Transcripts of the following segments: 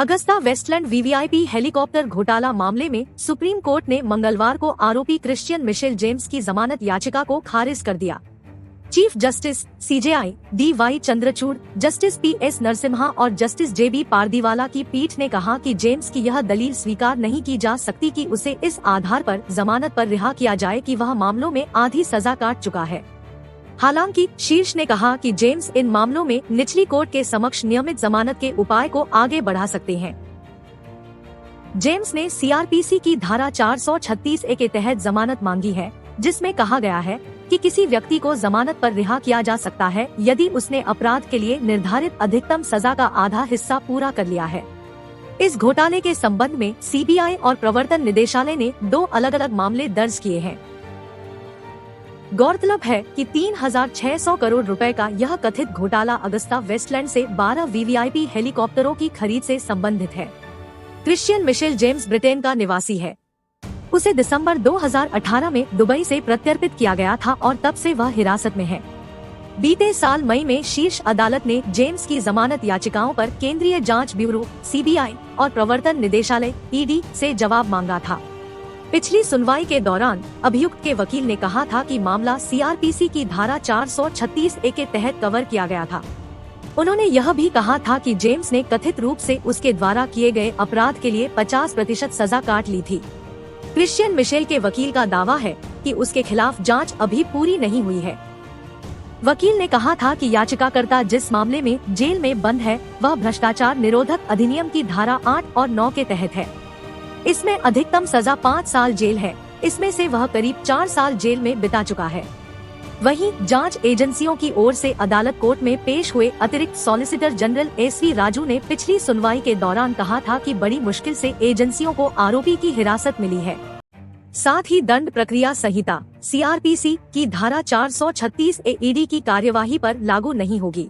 Agusta Westland VVIP helicopter घोटाला मामले में सुप्रीम कोर्ट ने मंगलवार को आरोपी क्रिश्चियन मिशेल जेम्स की जमानत याचिका को खारिज कर दिया। Chief justice CJI D Y. Chandrachud, justice P S. Narasimha और जस्टिस जे.बी. पारदीवाला की पीठ ने कहा कि जेम्स की यह दलील स्वीकार नहीं की जा सकती कि उसे इस आधार पर जमानत पर रिहा किया जाए कि वह मामलों में आधी सजा काट चुका है। हालांकि शीर्ष ने कहा कि जेम्स इन मामलों में निचली कोर्ट के समक्ष नियमित जमानत के उपाय को आगे बढ़ा सकते हैं। जेम्स ने सीआरपीसी की धारा 436A के तहत जमानत मांगी है, जिसमें कहा गया है कि किसी व्यक्ति को जमानत पर रिहा किया जा सकता है यदि उसने अपराध के लिए निर्धारित अधिकतम सजा का आधा हिस्सा पूरा कर लिया है। इस घोटाले के संबंध में सीबीआई और प्रवर्तन निदेशालय ने 2 अलग-अलग मामले दर्ज किए हैं। गौरतलब है कि 3,600 करोड़ रुपए का यह कथित घोटाला अगस्ता वेस्टलैंड से 12 वीवीआईपी हेलीकॉप्टरों की खरीद से संबंधित है। क्रिश्चियन मिशेल जेम्स ब्रिटेन का निवासी है। उसे दिसंबर 2018 में दुबई से प्रत्यर्पित किया गया था और तब से वह हिरासत में है। बीते साल मई में शीर्ष अदालत ने जेम्स की जमानत याचिकाओं पर केंद्रीय जांच ब्यूरो सीबीआई और प्रवर्तन निदेशालय ईडी से जवाब मांगा था। पिछली सुनवाई के दौरान अभियुक्त के वकील ने कहा था कि मामला सीआरपीसी की धारा 436A के तहत कवर किया गया था। उन्होंने यह भी कहा था कि जेम्स ने कथित रूप से उसके द्वारा किए गए अपराध के लिए 50% सजा काट ली थी। क्रिश्चियन मिशेल के वकील का दावा है कि उसके खिलाफ जांच अभी पूरी नहीं हुई है। वकील ने कहा था कि याचिकाकर्ता जिस मामले में जेल में बंद है वह भ्रष्टाचार निरोधक अधिनियम की धारा 8 और 9 के तहत है। इसमें अधिकतम सजा 5 साल जेल है। इसमें से वह करीब 4 साल जेल में बिता चुका है। वहीं जांच एजेंसियों की ओर से अदालत कोर्ट में पेश हुए अतिरिक्त सॉलिसिटर जनरल एसवी राजू ने पिछली सुनवाई के दौरान कहा था कि बड़ी मुश्किल से एजेंसियों को आरोपी की हिरासत मिली है। साथ ही दंड प्रक्रिया संहिता सीआरपीसी की धारा 436A ईडी की कार्यवाही पर लागू नहीं होगी।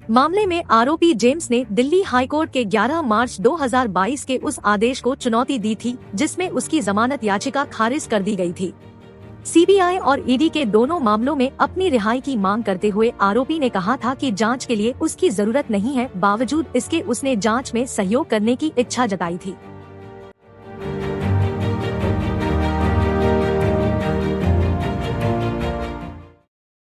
मामले में आरोपी जेम्स ने दिल्ली हाईकोर्ट के 11 मार्च 2022 के उस आदेश को चुनौती दी थी जिसमें उसकी जमानत याचिका खारिज कर दी गई थी। सीबीआई और ईडी के दोनों मामलों में अपनी रिहाई की मांग करते हुए आरोपी ने कहा था कि जांच के लिए उसकी जरूरत नहीं है, बावजूद इसके उसने जांच में सहयोग करने की इच्छा जताई थी।